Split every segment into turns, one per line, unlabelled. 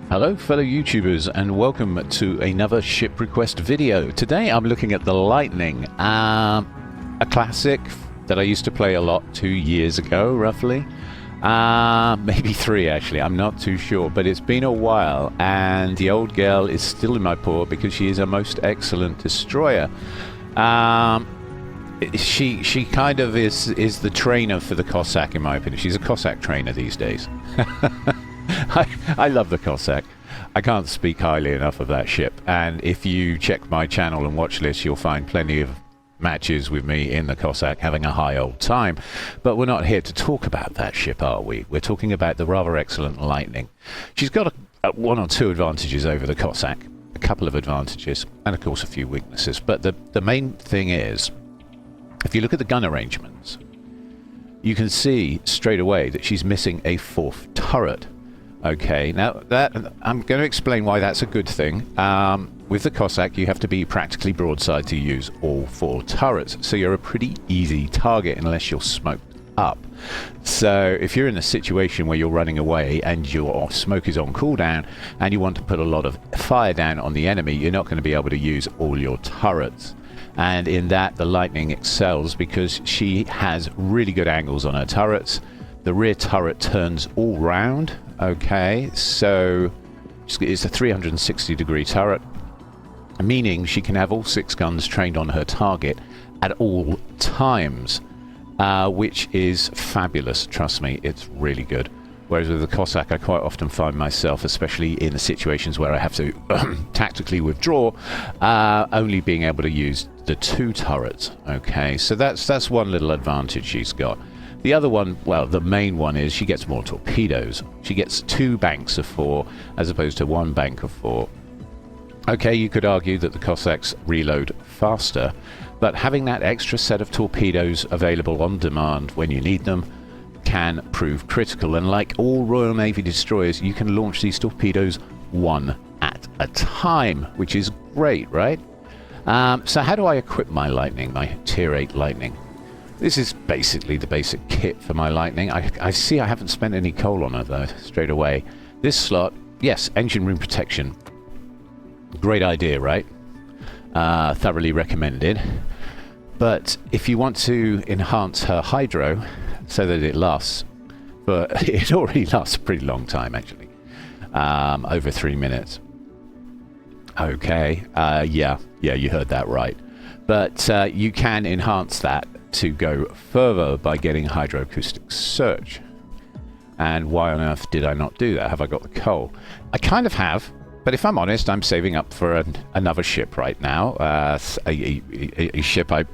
Hello fellow YouTubers and welcome to another ship request video. Today I'm looking at the Lightning, a classic that I used to play a lot 2 years ago roughly. Maybe 3 actually, I'm not too sure, but it's been a while and the old girl is still in my paw because she is a most excellent destroyer. She kind of is the trainer for the Cossack in my opinion. She's a Cossack trainer these days. I love the Cossack. I can't speak highly enough of that ship, and if you check my channel and watch list you'll find plenty of matches with me in the Cossack having a high old time. But we're not here to talk about that ship, are we? We're talking about the rather excellent Lightning. She's got one or two advantages over the Cossack, a couple of advantages, and of course a few weaknesses. But the main thing is, if you look at the gun arrangements, you can see straight away that she's missing a 4th turret. Okay, now that I'm going to explain why that's a good thing. With the Cossack, you have to be practically broadside to use all 4 turrets, so you're a pretty easy target unless you're smoked up. So if you're in a situation where you're running away and your smoke is on cooldown and you want to put a lot of fire down on the enemy, you're not going to be able to use all your turrets. And in that, the Lightning excels because she has really good angles on her turrets. The rear turret turns all round. Okay, so it's a 360-degree turret, meaning she can have all 6 guns trained on her target at all times, which is fabulous. Trust me, it's really good. Whereas with the Cossack, I quite often find myself, especially in the situations where I have to tactically withdraw, only being able to use the 2 turrets. Okay, so that's one little advantage she's got. The other one, well, the main one is she gets more torpedoes. She gets 2 banks of 4 as opposed to 1 bank of 4. Okay, you could argue that the Cossacks reload faster, but having that extra set of torpedoes available on demand when you need them can prove critical. And like all Royal Navy destroyers, you can launch these torpedoes 1 at a time, which is great, right? So how do I equip my Lightning, my Tier 8 Lightning? This is basically the basic kit for my Lightning. I see I haven't spent any coal on her though, straight away. This slot, yes, engine room protection. Great idea, right? Thoroughly recommended. But if you want to enhance her hydro so that it lasts, but it already lasts a pretty long time actually, over 3 minutes. Okay, yeah, you heard that right. But you can enhance that to go further by getting hydroacoustic search. And why on earth did I not do that? Have I got the coal? I kind of have, but if I'm honest, I'm saving up for another ship right now, a ship I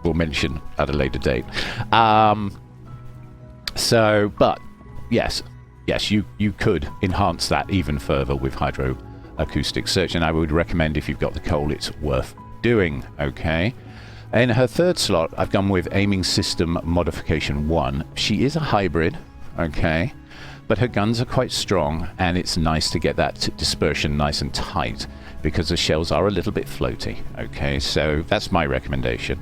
will mention at a later date. But yes, you could enhance that even further with hydroacoustic search, and I would recommend, if you've got the coal, it's worth doing. Okay. In her 3rd slot, I've gone with aiming system modification 1. She is a hybrid, okay, but her guns are quite strong, and it's nice to get that dispersion nice and tight because the shells are a little bit floaty. Okay, so that's my recommendation.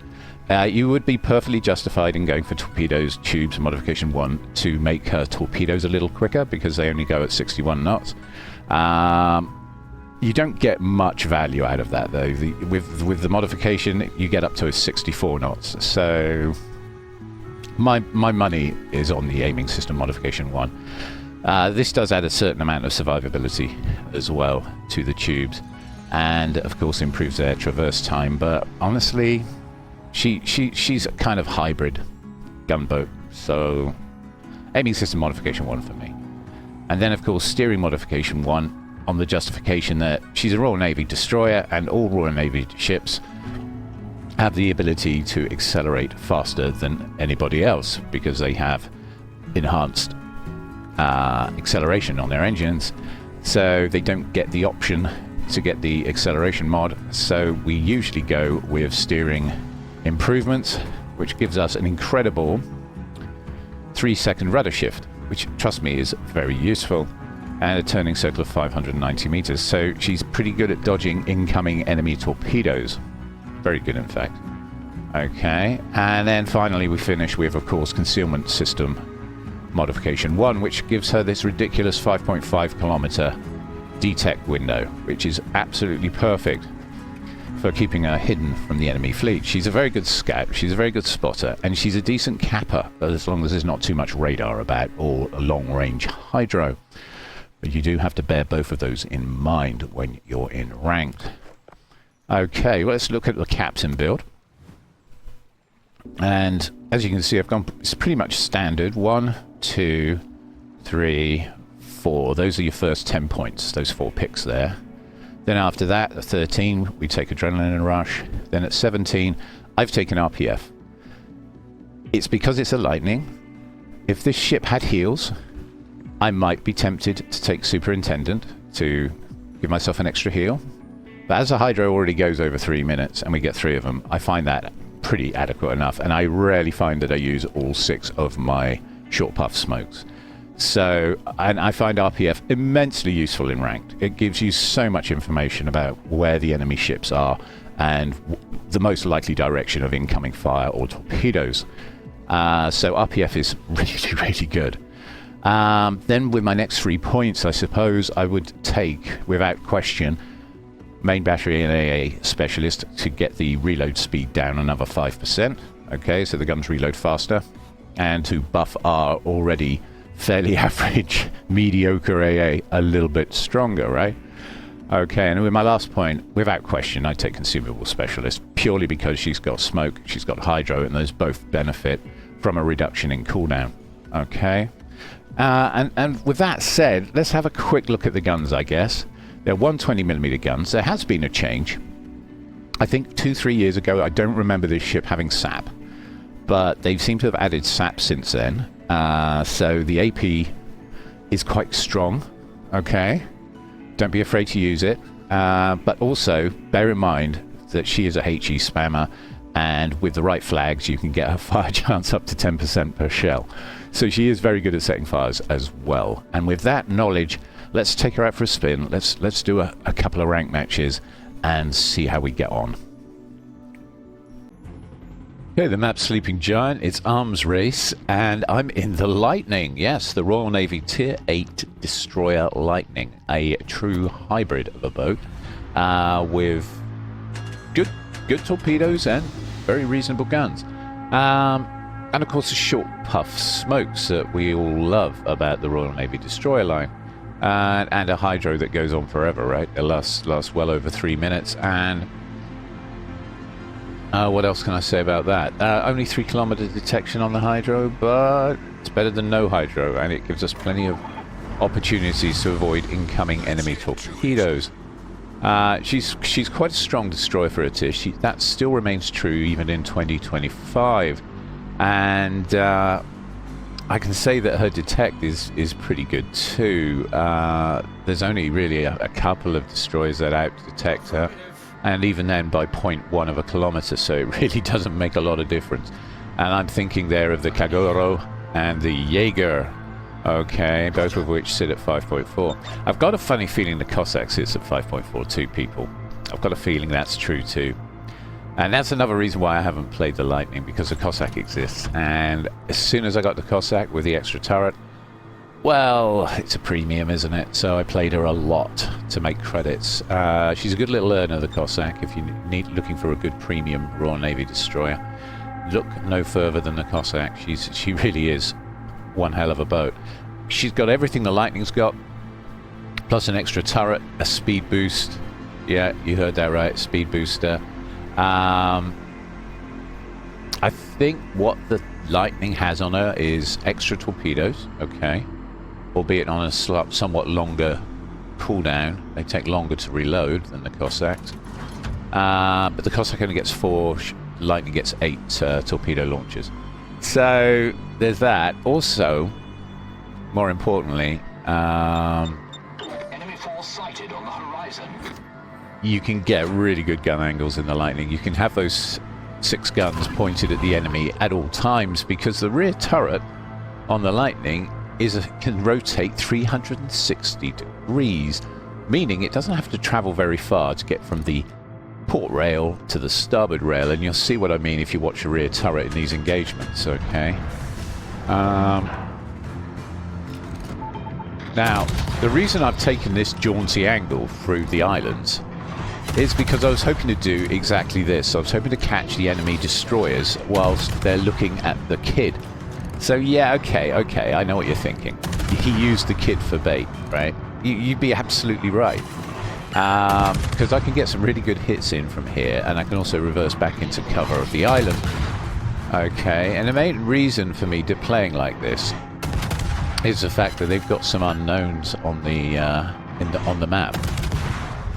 You would be perfectly justified in going for torpedoes, tubes, modification 1 to make her torpedoes a little quicker because they only go at 61 knots. You don't get much value out of that though. With the modification, you get up to 64 knots. So my money is on the aiming system modification 1. This does add a certain amount of survivability as well to the tubes, and of course improves their traverse time. But honestly, she's a kind of hybrid gunboat. So aiming system modification 1 for me. And then of course steering modification 1. On the justification that she's a Royal Navy destroyer and all Royal Navy ships have the ability to accelerate faster than anybody else because they have enhanced acceleration on their engines, so they don't get the option to get the acceleration mod. So we usually go with steering improvements, which gives us an incredible 3-second rudder shift, which, trust me, is very useful, and a turning circle of 590 meters. So she's pretty good at dodging incoming enemy torpedoes. Very good, in fact. Okay, and then finally we finish with, of course, concealment system modification 1, which gives her this ridiculous 5.5 kilometer detect window, which is absolutely perfect for keeping her hidden from the enemy fleet. She's a very good scout, she's a very good spotter, and she's a decent capper, as long as there's not too much radar about or a long-range hydro. But you do have to bear both of those in mind when you're in ranked. Okay, well, let's look at the captain build. And as you can see, it's pretty much standard. 1, 2, 3, 4. Those are your first 10 points, those 4 picks there. Then after that, at 13, we take Adrenaline Rush. Then at 17, I've taken RPF. It's because it's a Lightning. If this ship had heals, I might be tempted to take Superintendent to give myself an extra heal. But as a Hydro already goes over 3 minutes, and we get 3 of them, I find that pretty adequate enough. And I rarely find that I use all 6 of my short puff smokes. So, and I find RPF immensely useful in ranked. It gives you so much information about where the enemy ships are and the most likely direction of incoming fire or torpedoes. So RPF is really, really good. Then with my next 3 points, I suppose I would take, without question, main battery and AA specialist to get the reload speed down another 5%. Okay, so the guns reload faster. And to buff our already fairly average, mediocre AA a little bit stronger, right? Okay, and with my last point, without question, I take Consumable Specialist, purely because she's got smoke, she's got hydro, and those both benefit from a reduction in cooldown. Okay, and with that said, let's have a quick look at the guns, I guess. They're 120mm guns. There has been a change. I think 2-3 years ago, I don't remember this ship having SAP, but they seem to have added SAP since then. So the AP is quite strong, okay? Don't be afraid to use it. But also, bear in mind that she is a HE spammer, and with the right flags, you can get her fire chance up to 10% per shell. So she is very good at setting fires as well. And with that knowledge, let's take her out for a spin. Let's do a couple of rank matches and see how we get on. Okay, the map's Sleeping Giant, it's arms race, and I'm in the Lightning. Yes, the Royal Navy Tier 8 Destroyer Lightning, a true hybrid of a boat with good torpedoes and very reasonable guns. And of course the short puff smokes that we all love about the Royal Navy Destroyer line. And a hydro that goes on forever, right? It lasts well over 3 minutes, and what else can I say about that? Only 3 kilometer detection on the hydro, but it's better than no hydro, and it gives us plenty of opportunities to avoid incoming enemy torpedoes. She's quite a strong destroyer for a Tish. That still remains true even in 2025, and I can say that her detect is pretty good too. There's only really a couple of destroyers that out detect her. And even then by 0.1 of a kilometer, so it really doesn't make a lot of difference. And I'm thinking there of the Kagoro and the Jaeger, okay, both of which sit at 5.4. I've got a funny feeling the Cossack sits at 5.42 people. I've got a feeling that's true too. And that's another reason why I haven't played the Lightning, because the Cossack exists. And as soon as I got the Cossack with the extra turret, well, it's a premium, isn't it? So I played her a lot to make credits. She's a good little earner, the Cossack, if you're looking for a good premium Royal Navy destroyer. Look no further than the Cossack. She really is one hell of a boat. She's got everything the Lightning's got, plus an extra turret, a speed boost. Yeah, you heard that right, speed booster. I think what the Lightning has on her is extra torpedoes, okay, albeit on a somewhat longer cooldown. They take longer to reload than the Cossacks. But the Cossack only gets 4, Lightning gets 8 torpedo launchers. So there's that. Also, more importantly,
enemy force sighted on the horizon.
You can get really good gun angles in the Lightning. You can have those 6 guns pointed at the enemy at all times, because the rear turret on the Lightning can rotate 360 degrees, meaning it doesn't have to travel very far to get from the port rail to the starboard rail, and you'll see what I mean if you watch a rear turret in these engagements, okay? Now, the reason I've taken this jaunty angle through the islands is because I was hoping to do exactly this. I was hoping to catch the enemy destroyers whilst they're looking at the kid. So yeah, okay, I know what you're thinking. He used the kid for bait, right? You'd be absolutely right. Because I can get some really good hits in from here, and I can also reverse back into cover of the island. Okay, and the main reason for me playing like this is the fact that they've got some unknowns on the on the map,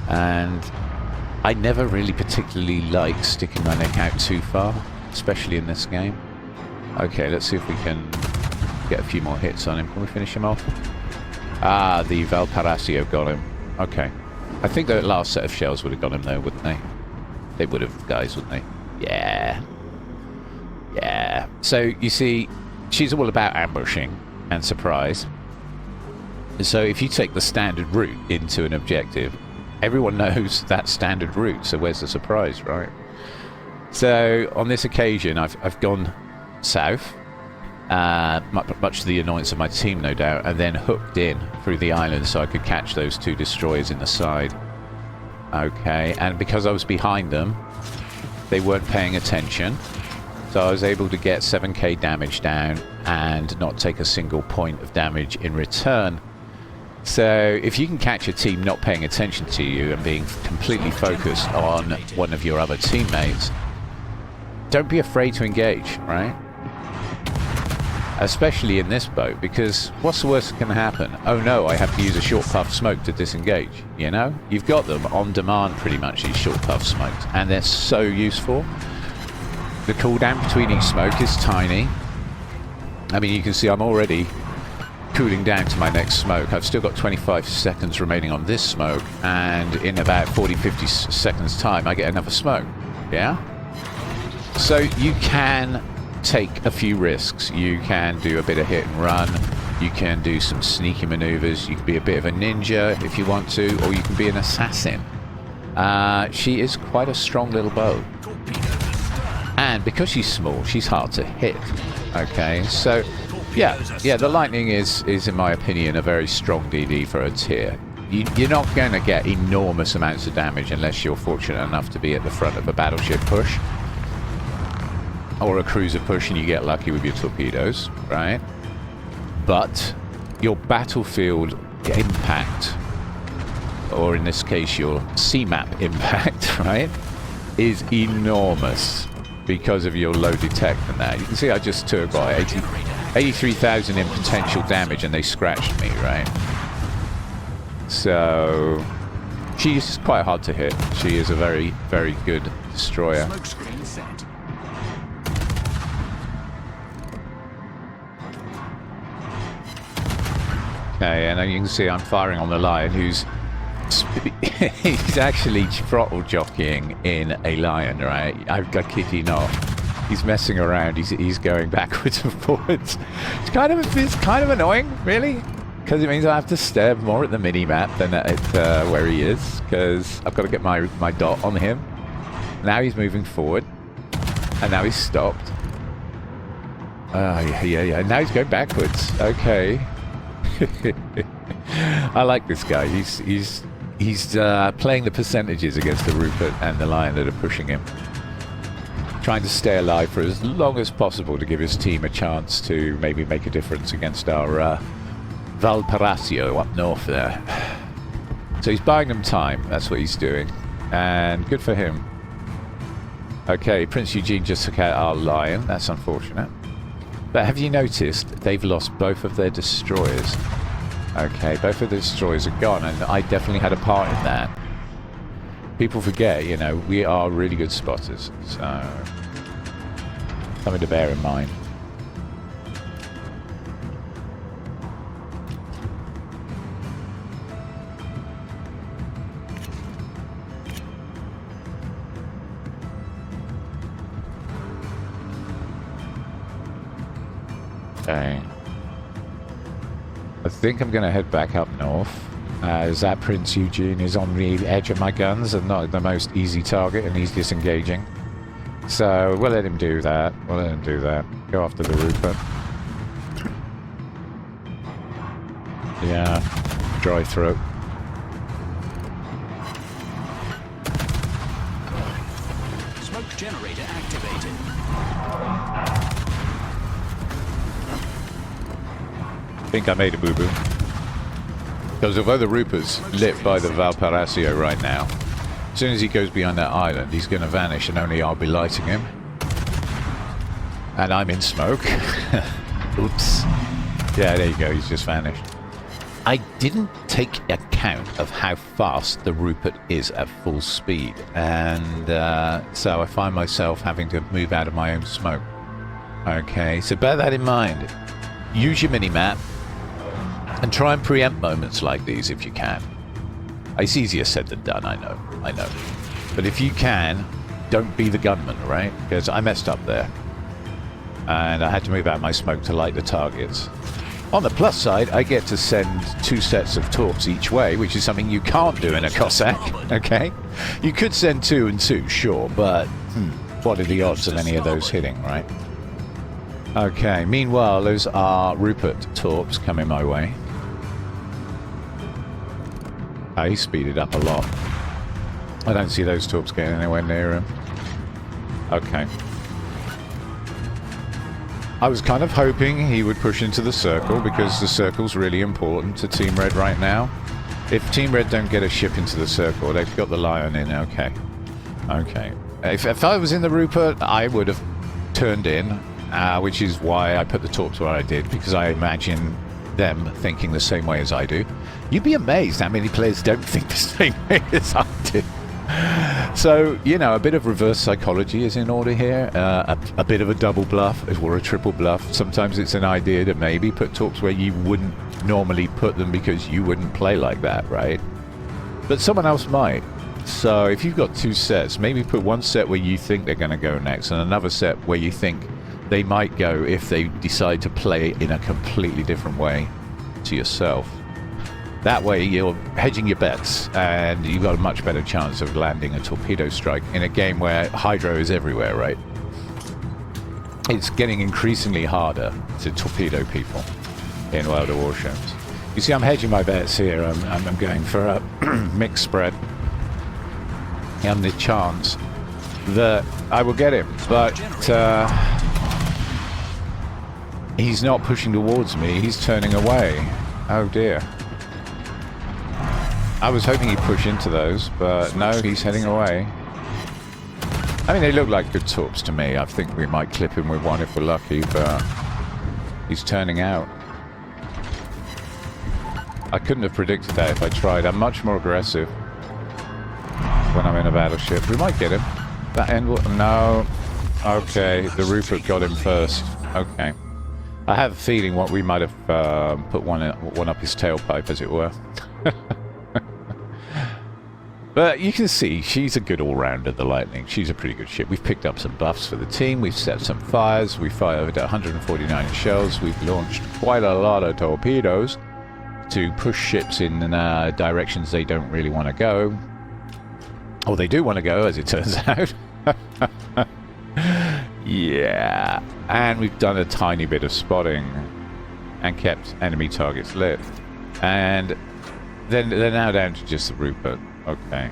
and I never really particularly like sticking my neck out too far, especially in this game. Okay, let's see if we can get a few more hits on him. Can we finish him off? Ah, the Valparaiso got him. Okay, I think the last set of shells would have got him though, wouldn't they? They would have, guys, wouldn't they? Yeah. So you see, she's all about ambushing and surprise. So if you take the standard route into an objective, everyone knows that standard route, so where's the surprise, right? So on this occasion I've gone south, much to the annoyance of my team no doubt, and then hooked in through the island so I could catch those two destroyers in the side. Okay, and because I was behind them, they weren't paying attention. So I was able to get 7k damage down and not take a single point of damage in return. So if you can catch a team not paying attention to you and being completely focused on one of your other teammates, don't be afraid to engage, right? Especially in this boat, because what's the worst that can happen? Oh no, I have to use a short puff smoke to disengage, you know? You've got them on demand pretty much, these short puff smokes, and they're so useful. The cooldown between each smoke is tiny. I mean, you can see I'm already cooling down to my next smoke. I've still got 25 seconds remaining on this smoke, and in about 40-50 seconds time I get another smoke. Yeah? So you can take a few risks. You can do a bit of hit and run, you can do some sneaky maneuvers, you can be a bit of a ninja if you want to, or you can be an assassin. She is quite a strong little boat. And because she's small, she's hard to hit. Okay, so yeah, the Lightning is in my opinion a very strong DD for a tier. You're not going to get enormous amounts of damage unless you're fortunate enough to be at the front of a battleship push or a cruiser push and you get lucky with your torpedoes, right? But your battlefield impact, or in this case your CMAP impact, right, is enormous because of your low detect and that. You can see I just took 83,000 in potential damage and they scratched me, right? So she's quite hard to hit. She is a very, very good destroyer. Okay, and then you can see I'm firing on the Lion, who's he's actually throttle jockeying in a Lion, right? I kid you not. He's messing around. He's going backwards and forwards. It's kind of annoying, really, because it means I have to stare more at the mini map than at where he is, because I've got to get my dot on him. Now he's moving forward, and now he's stopped. Yeah. Now he's going backwards. Okay. I like this guy. He's playing the percentages against the Rupert and the Lion that are pushing him, trying to stay alive for as long as possible to give his team a chance to maybe make a difference against our Valparaiso up north there. So he's buying them time. That's what he's doing, and good for him. Okay, Prince Eugene just took out our Lion. That's unfortunate. But have you noticed they've lost both of their destroyers? Okay, both of the destroyers are gone, and I definitely had a part in that. People forget, you know, we are really good spotters, so something to bear in mind. Okay. I think I'm going to head back up north, as that Prince Eugene is on the edge of my guns and not the most easy target, and he's disengaging. So we'll let him do that. Go after the Rupert. Yeah, dry throat.
Smoke generator activated.
I think I made a boo-boo. Because although the Rupert's lit by the Valparaiso right now, as soon as he goes beyond that island, he's going to vanish and only I'll be lighting him. And I'm in smoke. Oops. Yeah, there you go, he's just vanished. I didn't take account of how fast the Rupert is at full speed, and so I find myself having to move out of my own smoke. Okay, so bear that in mind. Use your mini-map, and try and preempt moments like these if you can. It's easier said than done, I know. But if you can, don't be the gunman, right? Because I messed up there. And I had to move out my smoke to light the targets. On the plus side, I get to send 2 sets of torps each way, which is something you can't do in a Cossack, okay? You could send 2 and 2, sure, but what are the odds of any of those hitting, right? Okay, meanwhile, those are Rupert torps coming my way. He speeded up a lot. I don't see those torps getting anywhere near him. Okay. I was kind of hoping he would push into the circle, because the circle's really important to Team Red right now. If Team Red don't get a ship into the circle, they've got the Lion in. Okay. Okay. If I was in the Rupert, I would have turned in, which is why I put the torps where I did, because I imagine them thinking the same way as I do. You'd be amazed how many players don't think the same way as I do. So, you know, a bit of reverse psychology is in order here. A bit of a double bluff or a triple bluff. Sometimes it's an idea to maybe put torps where you wouldn't normally put them because you wouldn't play like that, right? But someone else might. So if you've got 2 sets, maybe put one set where you think they're going to go next and another set where you think they might go if they decide to play in a completely different way to yourself. That way you're hedging your bets and you've got a much better chance of landing a torpedo strike in a game where hydro is everywhere, right? It's getting increasingly harder to torpedo people in World of Warships. You see, I'm hedging my bets here. I'm going for a mixed spread and the chance that I will get him, but he's not pushing towards me, he's turning away. Oh dear. I was hoping he'd push into those, but no, he's heading away. I mean, they look like good torps to me. I think we might clip him with one if we're lucky, but he's turning out. I couldn't have predicted that if I tried. I'm much more aggressive when I'm in a battleship. We might get him. That end will... No. Okay, the Rupert got him first. Okay. I have a feeling what we might have put one up his tailpipe, as it were. But you can see, she's a good all-rounder, the Lightning. She's a pretty good ship. We've picked up some buffs for the team. We've set some fires. We fired 149 shells. We've launched quite a lot of torpedoes to push ships in directions they don't really want to go. Or they do want to go, as it turns out. Yeah. And we've done a tiny bit of spotting and kept enemy targets lit. And then they're now down to just the Rupert. Okay.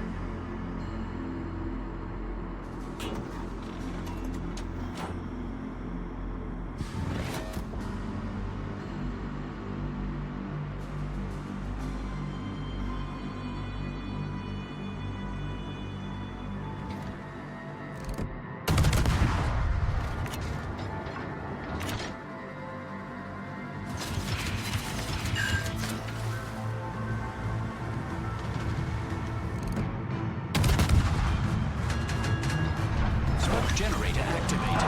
Generator activated.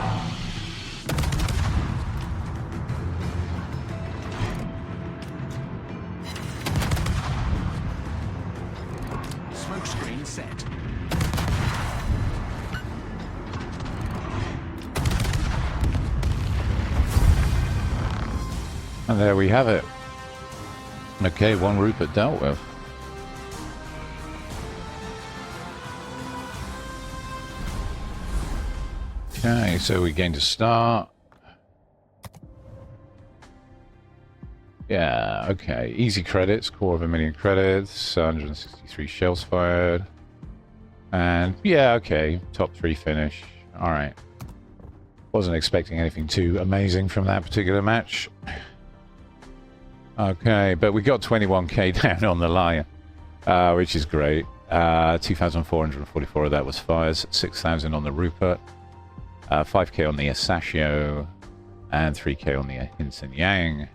Smoke screen set.
And there we have it. Okay, one Rupert dealt with. Okay, so we're going to start. Yeah, okay. Easy credits, 250,000 credits, 163 shells fired. And yeah, okay. Top 3 finish. Alright. Wasn't expecting anything too amazing from that particular match. Okay, but we got 21k down on the line, which is great. 2,444 of that was fires, 6,000 on the Rupert, 5k on the Asashio, and 3k on the Hinson Yang.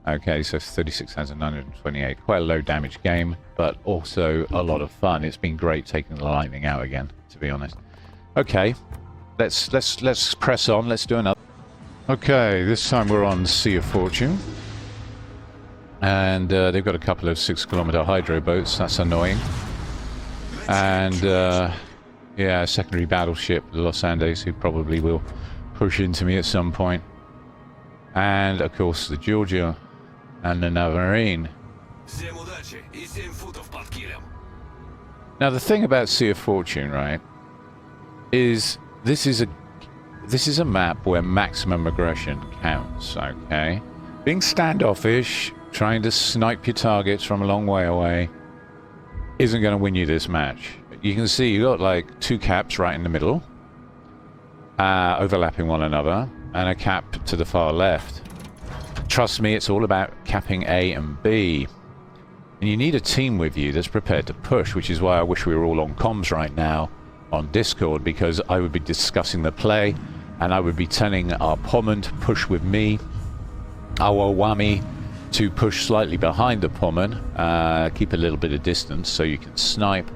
Okay, so 36,928. Quite a low damage game, but also a lot of fun. It's been great taking the lightning out again, to be honest. Okay, let's press on. Let's do another. Okay, this time we're on Sea of Fortune, and they've got a couple of 6-kilometer hydro boats. That's annoying. And yeah, secondary battleship, the Los Andes, who probably will push into me at some point. And of course the Georgia and the Navarine. Now the thing about Sea of Fortune, right, is this is a map where maximum aggression counts, okay? Being standoffish, trying to snipe your targets from a long way away isn't going to win you this match. You can see you got like 2 caps right in the middle, overlapping one another, and a cap to the far left. Trust me, it's all about capping A and B. And you need a team with you that's prepared to push, which is why I wish we were all on comms right now on Discord, because I would be discussing the play, and I would be telling our Pommen to push with me, our Wami to push slightly behind the Pommen, keep a little bit of distance so you can snipe,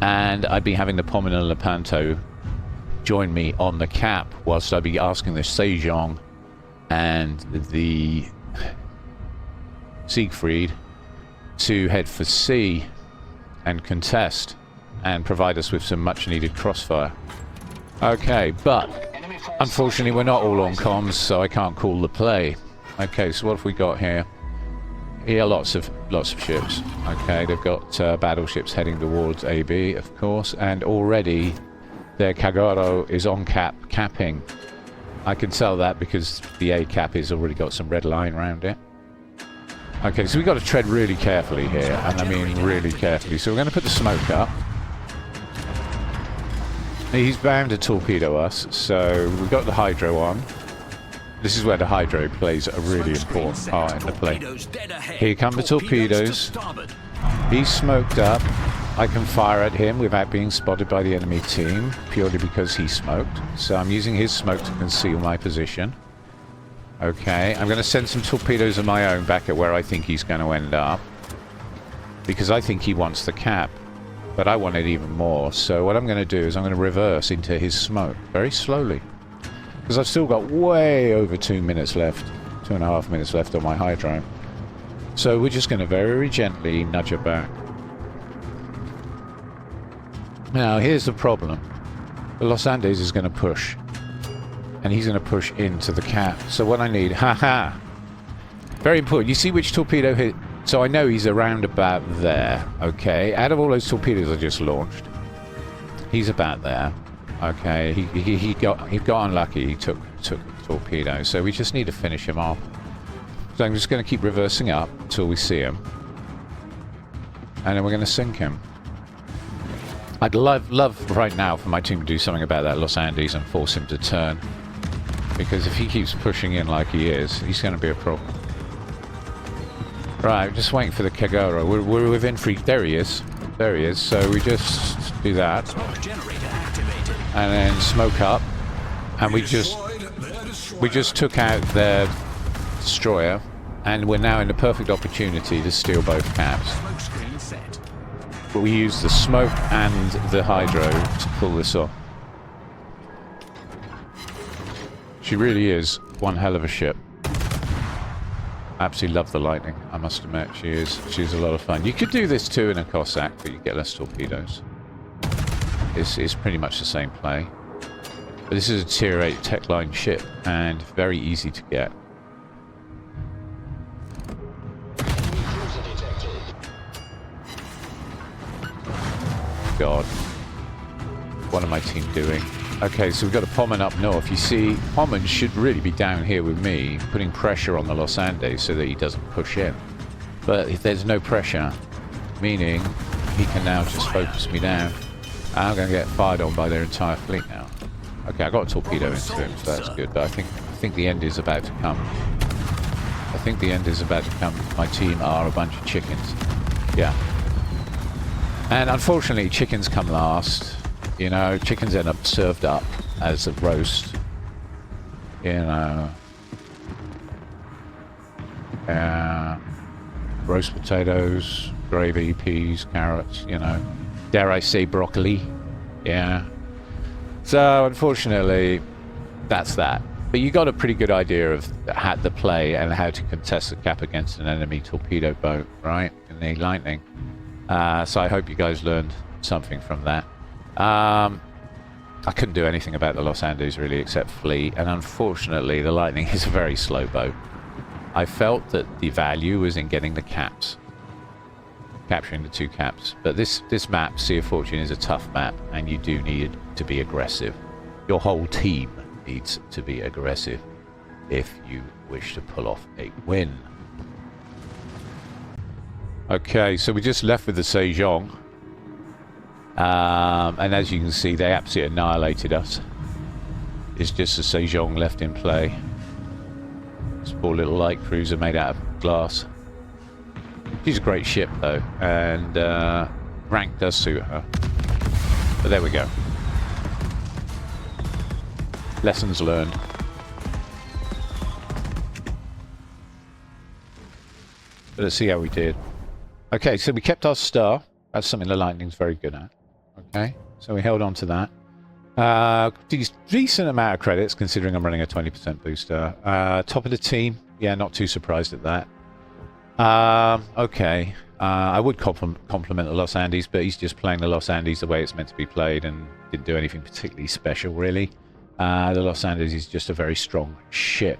and I'd be having the Pommen and Lepanto join me on the cap, whilst I'd be asking the Sejong and the Siegfried to head for C and contest and provide us with some much needed crossfire. Okay, but unfortunately we're not all on comms, so I can't call the play. Okay, so what have we got here? Here, lots of ships. Okay, they've got battleships heading towards AB, of course, and already their Kagoro is on capping. I can tell that because the A cap has already got some red line around it. Okay, so we've got to tread really carefully here, and I mean really carefully. So we're going to put the smoke up. He's bound to torpedo us, so we've got the hydro on. This is where the hydro plays a really important part in the play. Here come the torpedoes. He's smoked up. I can fire at him without being spotted by the enemy team, purely because he smoked. So I'm using his smoke to conceal my position. Okay, I'm going to send some torpedoes of my own back at where I think he's going to end up, because I think he wants the cap, but I want it even more. So what I'm going to do is I'm going to reverse into his smoke very slowly, because I've still got way over 2 minutes left, 2.5 minutes left on my hydro. So we're just going to very gently nudge it back. Now here's the problem. The Los Andes is going to push, and he's going to push into the cap. So what I need, haha, very important. You see which torpedo hit? So I know he's around about there. Okay, out of all those torpedoes I just launched, he's about there. Okay, he got unlucky. He took a torpedo. So we just need to finish him off. So I'm just going to keep reversing up until we see him, and then we're going to sink him. I'd love right now for my team to do something about that Los Andes and force him to turn, because if he keeps pushing in like he is, he's going to be a problem. Right, just waiting for the Kagoro. We're within free. There he is. There he is. So we just do that, and then smoke up, and we just took out their destroyer, and we're now in the perfect opportunity to steal both caps. But we use the smoke and the hydro to pull this off. She really is one hell of a ship. I absolutely love the lightning, I must admit. She's a lot of fun. You could do this too in a Cossack, but you get less torpedoes. It's pretty much the same play. But this is a tier 8 tech line ship, and very easy to get. God. What am my team doing? Okay, so we've got a Pommern up north. You see, Pommern should really be down here with me, putting pressure on the Los Andes so that he doesn't push in. But if there's no pressure, meaning he can now just focus me down, I'm going to get fired on by their entire fleet now. Okay, I got a torpedo into him, so that's good. But I think the end is about to come. I think the end is about to come. My team are a bunch of chickens. Yeah. And unfortunately, chickens come last. You know, chickens end up served up as a roast. You know. Roast potatoes, gravy, peas, carrots, you know. Dare I say broccoli? Yeah. So, unfortunately, that's that. But you got a pretty good idea of the play and how to contest the cap against an enemy torpedo boat, right? In the Lightning. So I hope you guys learned something from that. I couldn't do anything about the Los Andes really except flee, and unfortunately the Lightning is a very slow boat. I felt that the value was in getting the caps, capturing the 2 caps, but this map, Sea of Fortune, is a tough map and you do need to be aggressive. Your whole team needs to be aggressive if you wish to pull off a win. Okay, so we just left with the Sejong. And as you can see, they absolutely annihilated us. It's just the Sejong left in play. This poor little light cruiser made out of glass. She's a great ship though, and rank does suit her. But there we go. Lessons learned. But let's see how we did. Okay, so we kept our star. That's something the Lightning's very good at. Okay, so we held on to that. Decent amount of credits considering I'm running a 20% booster. Top of the team. Yeah, not too surprised at that. Okay. I would compliment the Los Andes, but he's just playing the Los Andes the way it's meant to be played and didn't do anything particularly special, really. The Los Andes is just a very strong ship.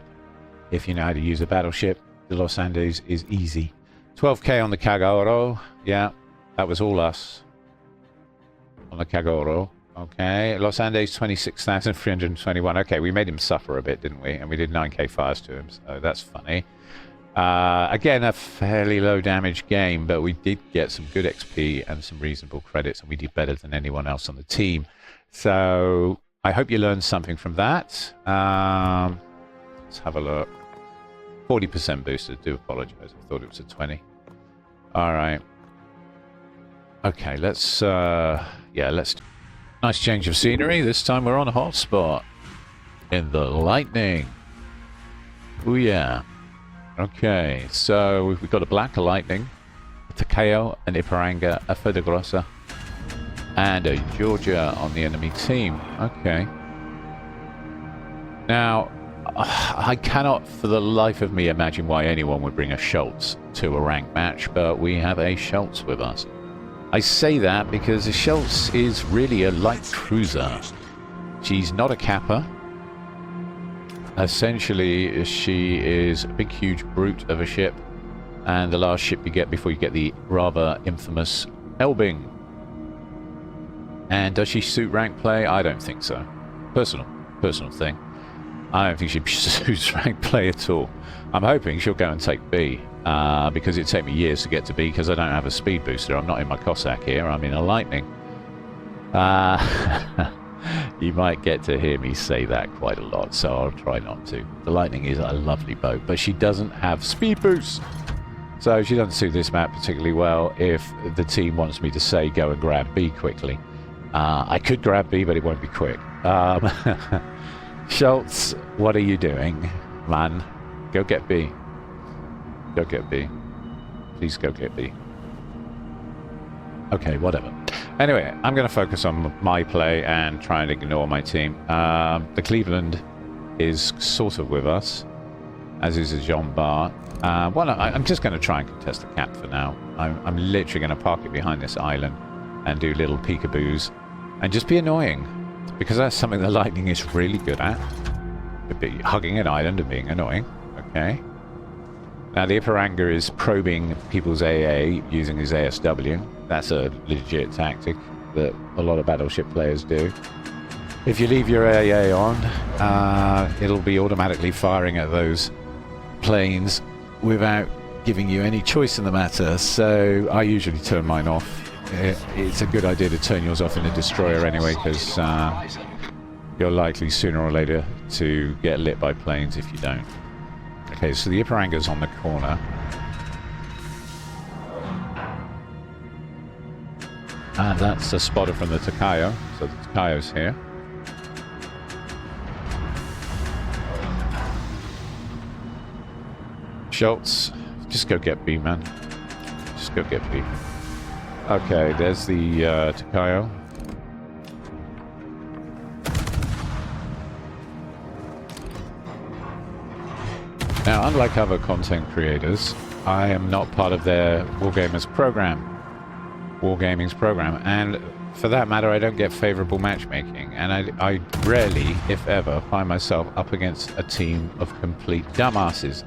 If you know how to use a battleship, the Los Andes is easy. 12k on the Kagoro. Yeah, that was all us on the Kagoro. Okay, Los Andes 26,321. Okay, we made him suffer a bit, didn't we? And we did 9k fires to him, so that's funny. Again, a fairly low damage game, but we did get some good XP and some reasonable credits, and we did better than anyone else on the team. So I hope you learned something from that. Let's have a look. 40% boosted. Do apologize. I thought it was a 20. All right. Okay, let's nice change of scenery. This time we're on a hotspot in the Lightning. Oh yeah. Okay, so we've got a Black Lightning, a Takeo, an Iparanga, a Fodegrossa, and a Georgia on the enemy team. Okay. Now, I cannot for the life of me imagine why anyone would bring a Schultz to a ranked match, but we have a Schultz with us. I say that because the Schultz is really a light cruiser. She's not a kappa. Essentially, she is a big, huge brute of a ship, and the last ship you get before you get the rather infamous Elbing. And does she suit rank play? I don't think so. Personal thing. I don't think she suits rank play at all. I'm hoping she'll go and take B, because it'd take me years to get to B because I don't have a speed booster. I'm not in my Cossack here, I'm in a Lightning. You might get to hear me say that quite a lot, so I'll try not to. The Lightning is a lovely boat, but she doesn't have speed boost. So she doesn't suit this map particularly well if the team wants me to say go and grab B quickly. I could grab B, but it won't be quick. Schultz, what are you doing, man? Go get B. Go get B. Please go get B. Okay, whatever. Anyway, I'm going to focus on my play and try and ignore my team. The Cleveland is sort of with us, as is a Jean Bart. Well, I'm just going to try and contest the cap for now. I'm literally going to park it behind this island and do little peekaboos and just be annoying, because that's something the Lightning is really good at. Hugging an island and being annoying. Okay. Now the Iparanga is probing people's AA using his ASW. That's a legit tactic that a lot of battleship players do. If you leave your AA on, it'll be automatically firing at those planes without giving you any choice in the matter. So I usually turn mine off. It's a good idea to turn yours off in a destroyer anyway, because you're likely sooner or later to get lit by planes if you don't. Okay, so the Iparanga's on the corner. And that's a spotter from the Takayo. So the Takayo's here. Schultz, just go get B, man. Just go get B. Okay, there's the Takayo. Now, unlike other content creators, I am not part of their Wargaming's program, and for that matter, I don't get favorable matchmaking, and I rarely, if ever, find myself up against a team of complete dumbasses,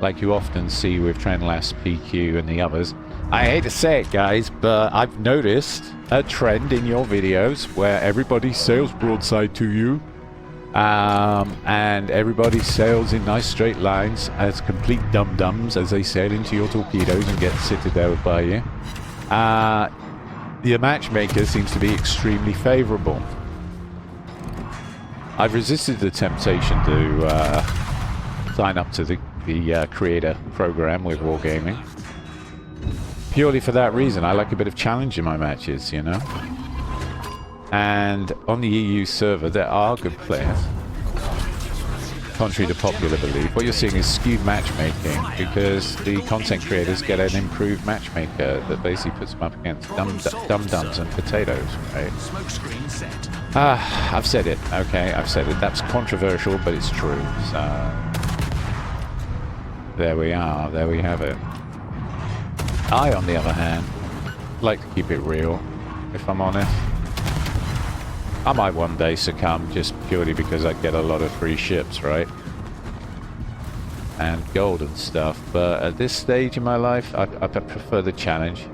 like you often see with Trendless, PQ, and the others. I hate to say it, guys, but I've noticed a trend in your videos where everybody sails broadside to you, and everybody sails in nice straight lines as complete dum-dums as they sail into your torpedoes and get citadeled by you. The matchmaker seems to be extremely favorable. I've resisted the temptation to sign up to the creator program with Wargaming. Purely for that reason. I like a bit of challenge in my matches, you know. And on the EU server, there are good players. Contrary to popular belief, what you're seeing is skewed matchmaking because the content creators get an improved matchmaker that basically puts them up against dum-dums and potatoes, right?
Smoke screen set.
I've said it. Okay, I've said it. That's controversial, but it's true. So there we are. There we have it. I, on the other hand, like to keep it real, if I'm honest. I might one day succumb just purely because I get a lot of free ships, right? And gold and stuff, but at this stage in my life, I prefer the challenge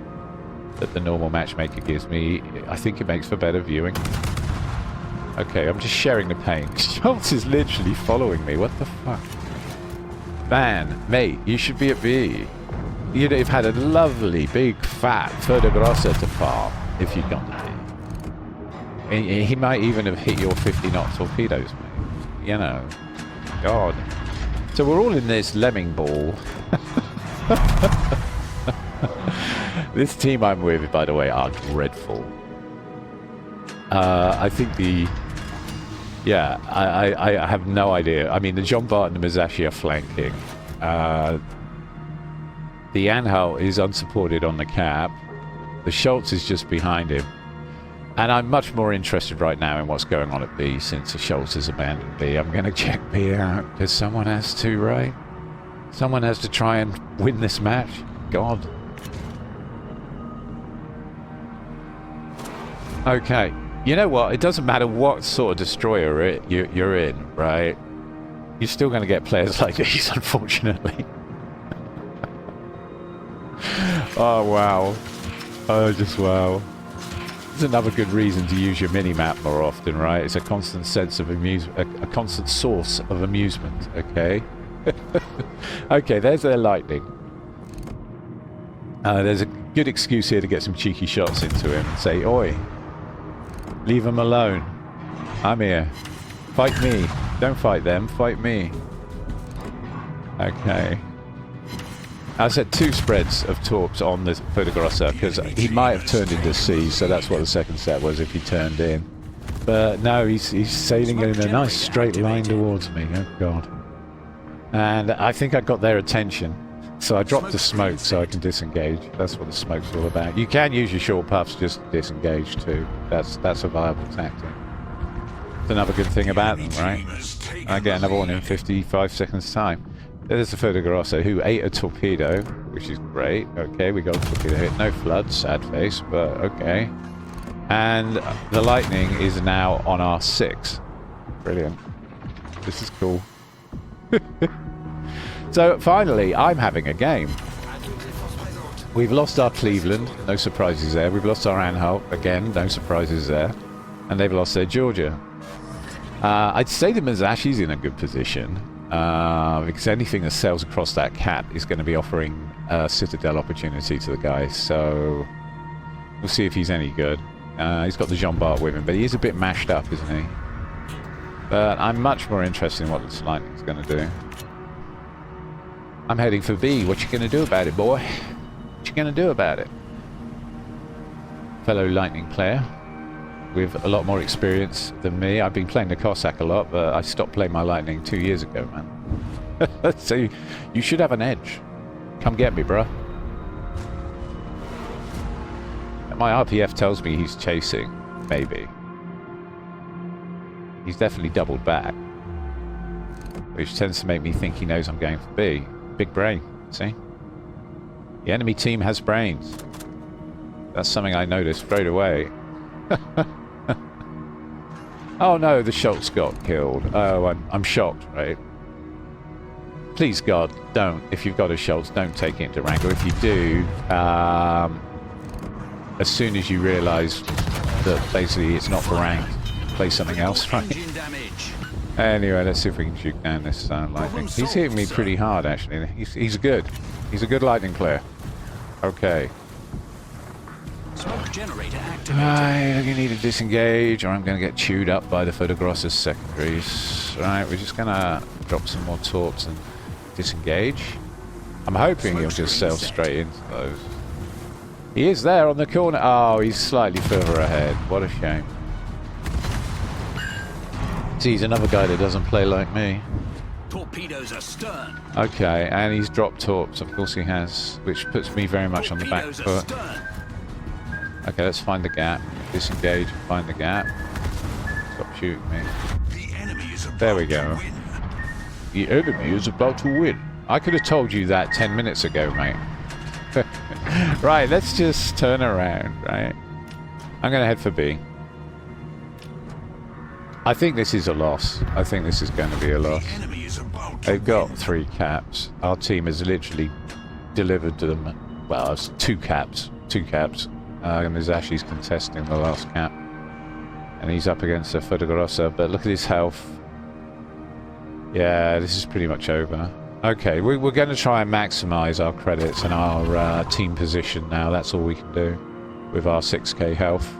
that the normal matchmaker gives me. I think it makes for better viewing. Okay, I'm just sharing the pain. Schultz is literally following me, what the fuck? Man, mate, you should be at B. You'd have had a lovely, big, fat Ferda Grossa to farm if you'd gone to B. He might even have hit your 50-knot torpedoes, mate. You know. God. So we're all in this lemming ball. This team I'm with, by the way, are dreadful. I think the... Yeah, I have no idea. I mean, the John Barton and Masashi are flanking. The Anhalt is unsupported on the cap. The Schultz is just behind him. And I'm much more interested right now in what's going on at B since the Schultz has abandoned B. I'm going to check B out because someone has to, right? Someone has to try and win this match. God. Okay. You know what? It doesn't matter what sort of destroyer you're in, right? You're still going to get players like these, unfortunately. Oh, wow. Oh, just wow. It's another good reason to use your mini-map more often, right? It's a constant sense of amusement, a constant source of amusement, okay? Okay, there's their lightning. There's a good excuse here to get some cheeky shots into him and say, oi, leave him alone. I'm here. Fight me. Don't fight them, fight me. Okay. I said 2 spreads of torps on the Ferda Grossa because he might have turned into C, so that's what the second set was if he turned in. But no, he's sailing in a nice straight line towards me. Oh god. And I think I got their attention, so I dropped the smoke so I can disengage. That's what the smoke's all about. You can use your short puffs just to disengage too. That's a viable tactic. It's another good thing about them, right? I get another one in 55 seconds time. There's the Ferda Grossa who ate a torpedo, which is great. Okay, we got a torpedo hit. No flood, sad face, but okay. And the lightning is now on our 6. Brilliant. This is cool. So finally, I'm having a game. We've lost our Cleveland, no surprises there. We've lost our Anhalt, again, no surprises there. And they've lost their Georgia. I'd say the Mazashi's in a good position, because anything that sails across that cap is going to be offering a citadel opportunity to the guy, so we'll see if he's any good. He's got the Jean Bart with him, but he is a bit mashed up, isn't he? But I'm much more interested in what this lightning's going to do. I'm heading for B. What you going to do about it, boy? What you going to do about it? Fellow lightning player with a lot more experience than me. I've been playing the Cossack a lot, but I stopped playing my lightning 2 years ago, man. So you should have an edge. Come get me, bruh. My RPF tells me he's chasing, maybe. He's definitely doubled back, which tends to make me think he knows I'm going for B. Big brain, see? The enemy team has brains. That's something I noticed straight away. Oh no, the Schultz got killed. Oh, I'm shocked, right? Please God, don't. If you've got a Schultz, don't take it into Wrangler. If you do, as soon as you realise that basically it's not for rank, play something else, right? Anyway, let's see if we can shoot down this lightning. He's hitting me pretty hard, actually. He's good. He's a good lightning player. Okay.
Smoke generator activated.
You need to disengage, or I'm going to get chewed up by the Fotogross's secondaries. Right, we're just going to drop some more torps and disengage. I'm hoping he'll just sail straight into those. He is there on the corner. Oh, he's slightly further ahead. What a shame. See, he's another guy that doesn't play like me.
Torpedoes astern.
Okay, and he's dropped torps. Of course he has, which puts me very much on the back foot. Okay, let's find the gap. Disengage and find the gap. Stop shooting me. There we go. The enemy is about to win. I could have told you that 10 minutes ago, mate. Right, let's just turn around, right? I'm going to head for B. I think this is a loss. I think this is going to be a loss. They've got 3 caps. Our team has literally delivered to them. Well, it's 2 caps. 2 caps. Mizashi's contesting the last cap. And he's up against a Fotogrossa, but look at his health. Yeah, this is pretty much over. Okay, we're going to try and maximise our credits and our team position now. That's all we can do with our 6k health.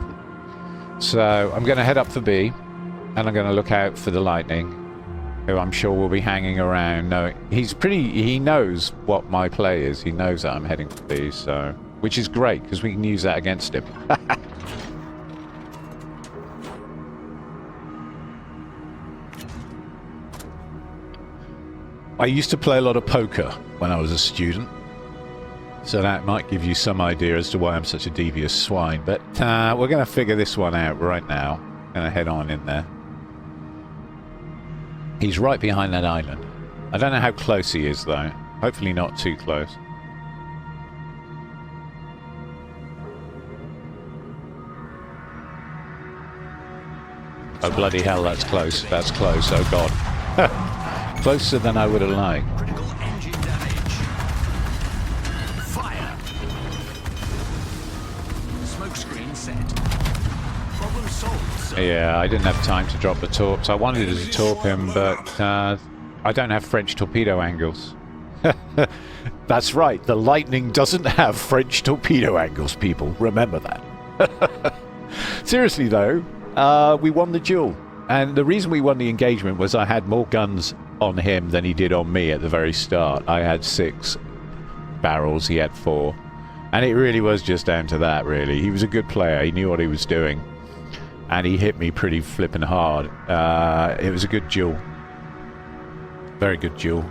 So I'm going to head up for B, and I'm going to look out for the lightning, who I'm sure will be hanging around. No, he knows what my play is. He knows that I'm heading for B, so... Which is great, because we can use that against him. I used to play a lot of poker when I was a student, so that might give you some idea as to why I'm such a devious swine, but we're going to figure this one out right now. I'm going to head on in there. He's right behind that island. I don't know how close he is, though. Hopefully not too close. Oh, bloody hell, that's close. That's close. Oh, God. Closer than I would have liked.
Critical engine damage. Fire. Smoke screen set. Problem solved, sir.
Yeah, I didn't have time to drop the torps. I wanted to torp him, but I don't have French torpedo angles. That's right. The Lightning doesn't have French torpedo angles, people. Remember that. Seriously, though. We won the duel, and the reason we won the engagement was I had more guns on him than he did on me at the very start. I had 6 barrels, he had 4, and it really was just down to that, really. He was a good player, he knew what he was doing, and he hit me pretty flippin' hard. It was a good duel, very good duel.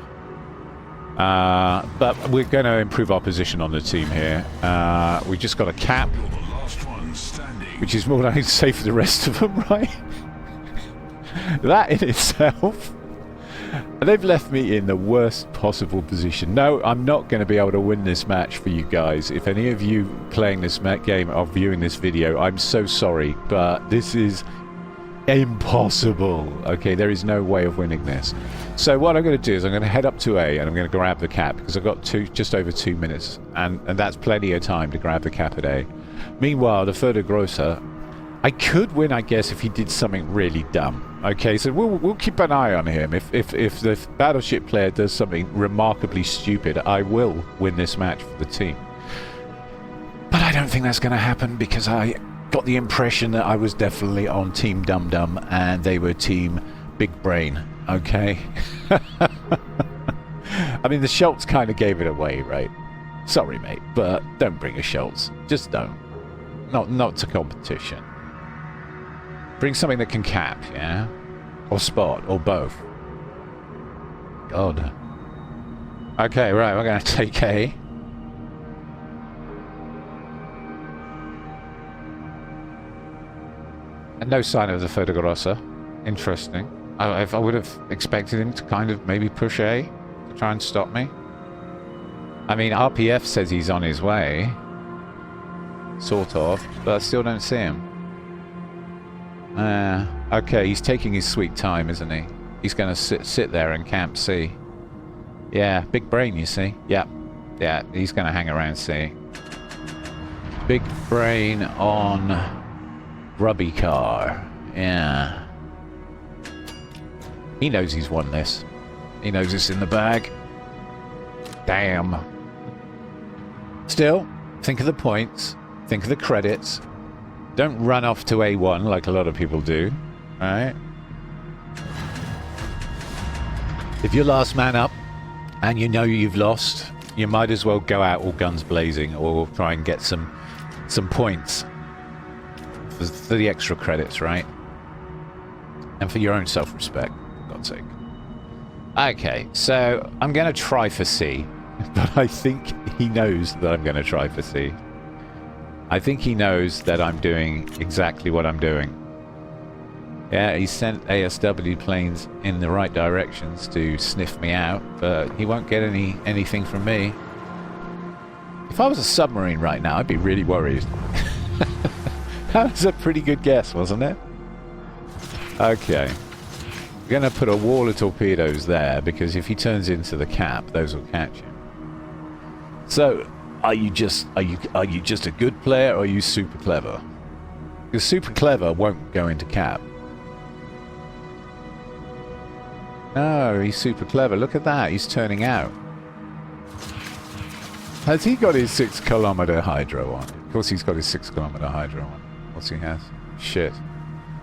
But we're going to improve our position on the team here. We just got a cap, which is more than I can say for the rest of them, right? That in itself. They've left me in the worst possible position. No, I'm not going to be able to win this match for you guys. If any of you playing this game are viewing this video, I'm so sorry, but this is impossible. Okay, there is no way of winning this. So what I'm going to do is I'm going to head up to A and I'm going to grab the cap, because I've got just over 2 minutes, and that's plenty of time to grab the cap at A. Meanwhile, the Fotogrossa, I could win, I guess, if he did something really dumb. Okay, so we'll keep an eye on him. If the battleship player does something remarkably stupid, I will win this match for the team. But I don't think that's going to happen because I got the impression that I was definitely on Team Dum Dum and they were Team Big Brain. Okay. I mean, the Schultz kind of gave it away, right? Sorry, mate, but don't bring a Schultz. Just don't. Not to competition. Bring something that can cap, yeah? Or spot, or both. God. Okay, right, we're going to take A. And no sign of the Fotogrossa. Interesting. I would have expected him to kind of maybe push A to try and stop me. I mean, RPF says he's on his way. Sort of, but I still don't see him. Okay, he's taking his sweet time, isn't he? He's going to sit there and camp C. Yeah, big brain, you see. Yeah, he's going to hang around C. Big brain on Grubby car. Yeah. He knows he's won this. He knows it's in the bag. Damn. Still, think of the points. Think of the credits. Don't run off to A1 like a lot of people do. Alright? If you're last man up and you know you've lost, you might as well go out all guns blazing or try and get some points for the extra credits, right? And for your own self-respect, for God's sake. Okay, so I'm going to try for C, but I think he knows that I'm going to try for C. I think he knows that I'm doing exactly what I'm doing. Yeah, he sent ASW planes in the right directions to sniff me out, but he won't get anything from me. If I was a submarine right now, I'd be really worried. That was a pretty good guess, wasn't it? Okay. We're going to put a wall of torpedoes there, because if he turns into the cap, those will catch him. So, are you just a good player, or are you super clever? Because super clever won't go into cap. No, he's super clever. Look at that. He's turning out. Has he got his 6 kilometer hydro on? Of course he's got his 6 kilometer hydro on. What's he has? Shit.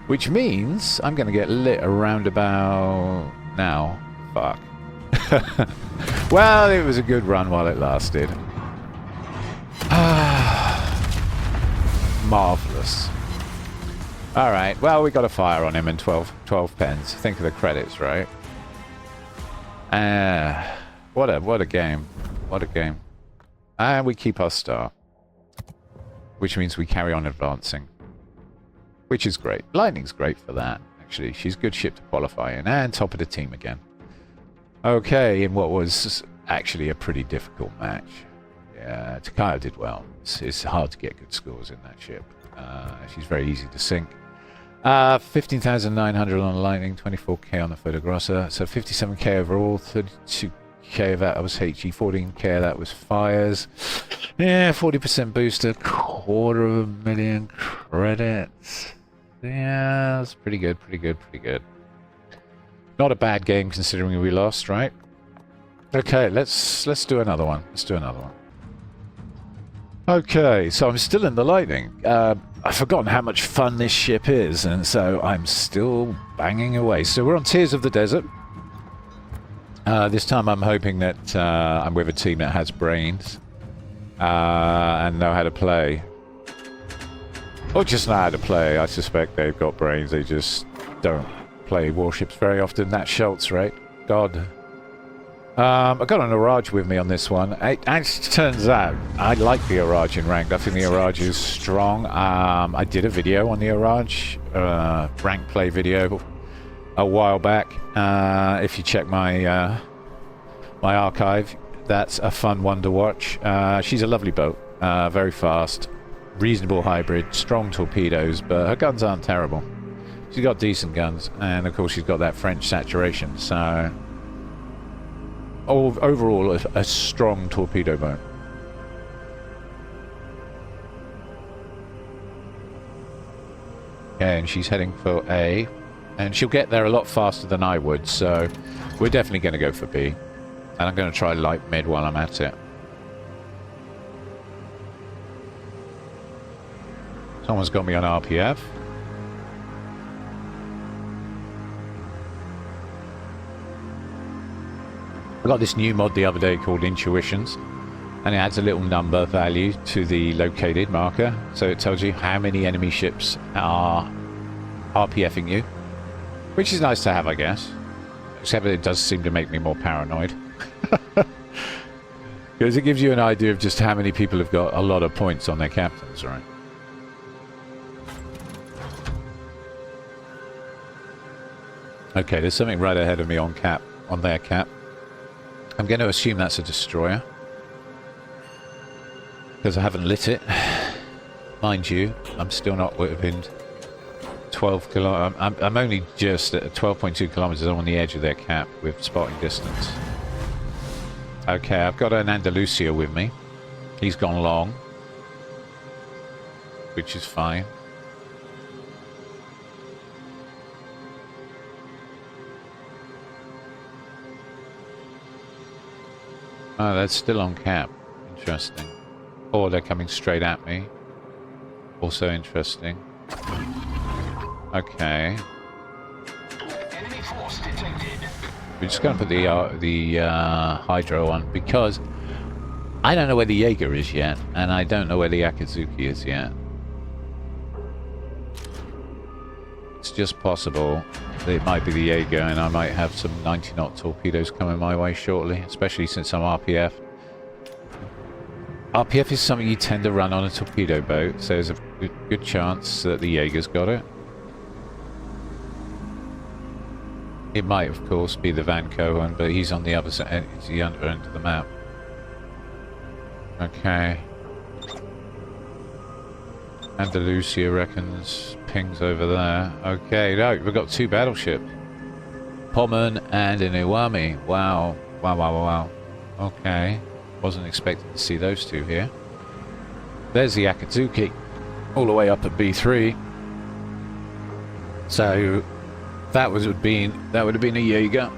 Which means I'm going to get lit around about now. Fuck. Well, it was a good run while it lasted. Marvellous. Alright, well, we got a fire on him and 12 pens. Think of the credits, right? What a game. What a game. And we keep our star. Which means we carry on advancing. Which is great. Lightning's great for that, actually. She's a good ship to qualify in. And top of the team again. Okay, in what was actually a pretty difficult match. Yeah, Takaya did well. It's hard to get good scores in that ship. She's very easy to sink. 15,900 on the Lightning, 24k on the Fotogrossa. So 57k overall, 32k of that was HE, 14k of that was fires. Yeah, 40% booster, 250,000 credits. Yeah, that's pretty good, pretty good, pretty good. Not a bad game considering we lost, right? Okay, let's do another one. Let's do another one. Okay, so I'm still in the Lightning. I've forgotten how much fun this ship is, and so I'm still banging away. So we're on Tears of the Desert. This time I'm hoping that I'm with a team that has brains and know how to play. Or just know how to play. I suspect they've got brains, they just don't play warships very often. That's Schultz, right? God. I've got an Orage with me on this one. It turns out I like the Orage in ranked. I think the Orage is strong. I did a video on the Orage, rank play video, a while back. If you check my my archive, that's a fun one to watch. She's a lovely boat, very fast, reasonable hybrid, strong torpedoes, but her guns aren't terrible. She's got decent guns, and of course she's got that French saturation, so overall a strong torpedo boat. and she's heading for A. And she'll get there a lot faster than I would, so we're definitely going to go for B. And I'm going to try light mid while I'm at it. Someone's got me on RPF. I got this new mod the other day called Intuitions, and it adds a little number value to the located marker, so it tells you how many enemy ships are RPFing you, which is nice to have, I guess, except that it does seem to make me more paranoid. Because it gives you an idea of just how many people have got a lot of points on their captains, right? Okay, there's something right ahead of me on their cap. I'm going to assume that's a destroyer, because I haven't lit it. Mind you, I'm still not within 12 kilometers. I'm only just at 12.2 kilometers on the edge of their cap with spotting distance. Okay, I've got an Andalusia with me. He's gone long, which is fine. Oh, that's still on cap. Interesting. Or they're coming straight at me. Also interesting. Okay.
Enemy force detected.
We're just going to put the Hydro on, because I don't know where the Jaeger is yet, and I don't know where the Akazuki is yet. It's just possible that it might be the Jaeger, and I might have some 90-knot torpedoes coming my way shortly, especially since I'm RPF. RPF is something you tend to run on a torpedo boat, so there's a good chance that the Jaeger's got it. It might, of course, be the Van Cohen, but he's on the other side, it's the other end of the map. Okay. Andalusia reckons pings over there. Okay, no, we've got two battleships. Pommern and an Iwami. Wow. Wow, wow, wow, wow. Okay. Wasn't expecting to see those two here. There's the Akatsuki, all the way up at B3. So that would have been a Jaeger.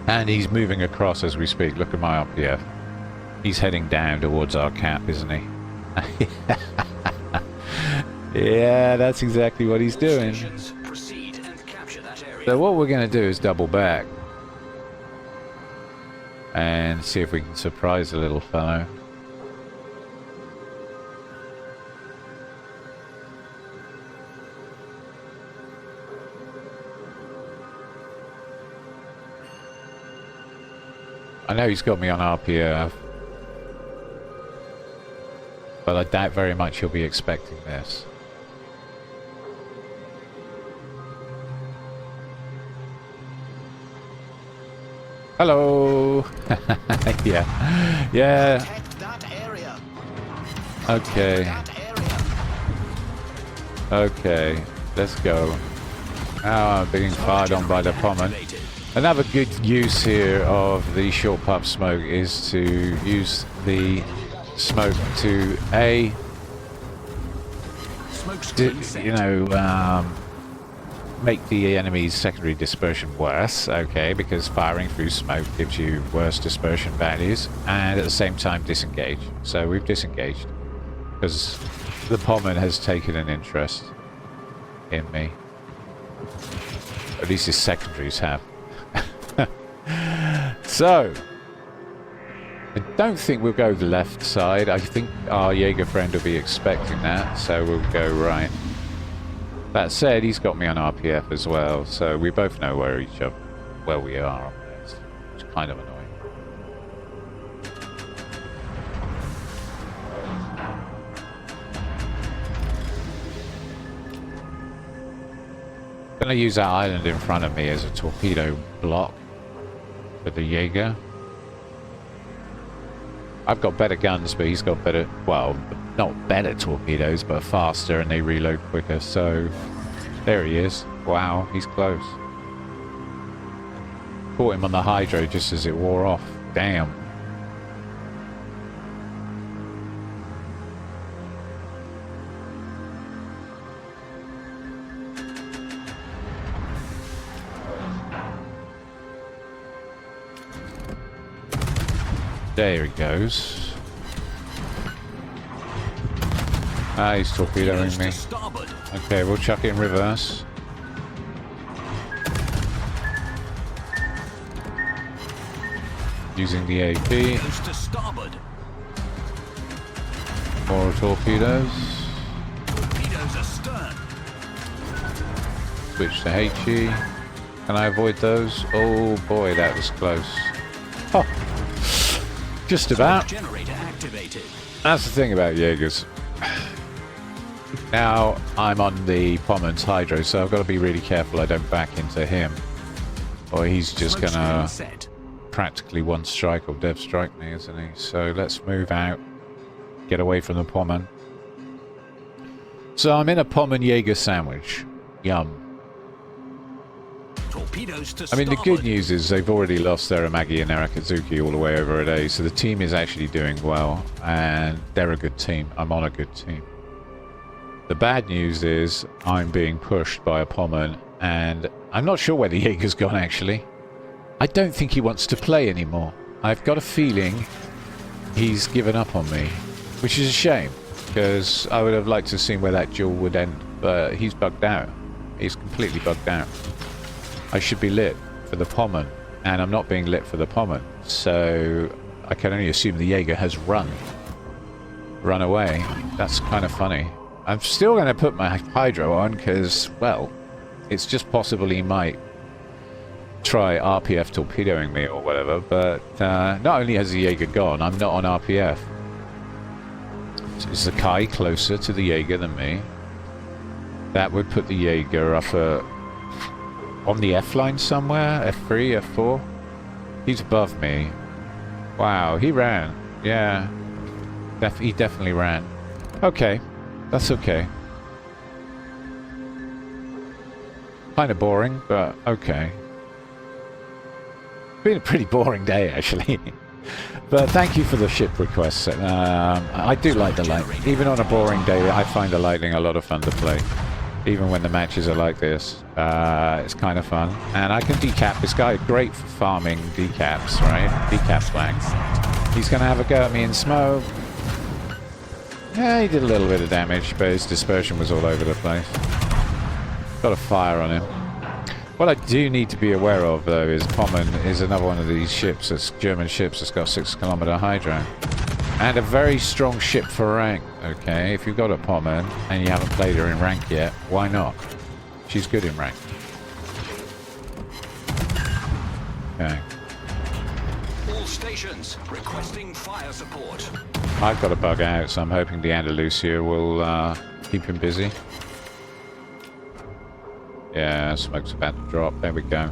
And he's moving across as we speak. Look at my RPF. He's heading down towards our cap, isn't he? Yeah, that's exactly what he's doing.
Proceed and capture that area.
So what we're going to do is double back and see if we can surprise the little fellow. I know he's got me on RPF, but I doubt very much he'll be expecting this. Hello! Yeah. Yeah.
That area.
Okay.
That area.
Okay. Let's go. Now I'm being fired on by the Pommern. Another good use here of the short puff smoke is to use the smoke to make the enemy's secondary dispersion worse, okay, because firing through smoke gives you worse dispersion values, and at the same time disengage. So we've disengaged because the Pommern has taken an interest in me. At least his secondaries have. So I don't think we'll go the left side. I think our Jaeger friend will be expecting that, so we'll go right. That said, he's got me on RPF as well, so we both know where we are on this. It's kind of annoying. I'm going to use that island in front of me as a torpedo block for the Jaeger. I've got better guns, but he's got better, well, not better torpedoes, but faster, and they reload quicker. So there he is. Wow, he's close. Caught him on the Hydro just as it wore off. Damn. There he goes. Ah, he's torpedoing me. Okay, we'll chuck it in reverse. Using the AP. More torpedoes.
Torpedoes astern.
Switch to HE. Can I avoid those? Oh boy, that was close. Oh, just about.
Generator activated.
That's the thing about Jaegers. Now I'm on the Pommen's Hydro, so I've got to be really careful I don't back into him, or he's just gonna practically one strike or dev strike me, isn't he? So let's move out, get away from the Pommen. So I'm in a Pommen Jaeger sandwich. Yum. I mean, the good news is they've already lost their Amagi and Arakazuki all the way over at A, so the team is actually doing well, and they're a good team. I'm on a good team. The bad news is I'm being pushed by a Pommen, and I'm not sure where the Jaeger's gone, actually. I don't think he wants to play anymore. I've got a feeling he's given up on me, which is a shame, because I would have liked to have seen where that duel would end, but he's bugged out. He's completely bugged out. I should be lit for the Pommen, and I'm not being lit for the Pommen, so I can only assume the Jaeger has run away. That's kind of funny. I'm still going to put my Hydro on because, well, it's just possible he might try RPF torpedoing me or whatever, but not only has the Jaeger gone, I'm not on RPF. So is the Kai closer to the Jaeger than me? That would put the Jaeger up on the F line somewhere? F3, F4? He's above me. Wow, he ran. Yeah. He definitely ran. Okay. That's okay. Kind of boring, but okay. Been a pretty boring day, actually. But thank you for the ship requests. I do like the Lightning. Even on a boring day, I find the Lightning a lot of fun to play. Even when the matches are like this. It's kind of fun. And I can decap this guy. Great for farming decaps, right? Decap flag. He's going to have a go at me in smoke. Yeah, he did a little bit of damage, but his dispersion was all over the place. Got a fire on him. What I do need to be aware of, though, is Pommen is another one of these ships, that's German ships that's got 6-kilometer Hydro. And a very strong ship for rank, okay? If you've got a Pommen and you haven't played her in rank yet, why not? She's good in rank. Okay.
All stations requesting fire support.
I've got to bug out, so I'm hoping the Andalusia will keep him busy. Yeah, smoke's about to drop. There we go.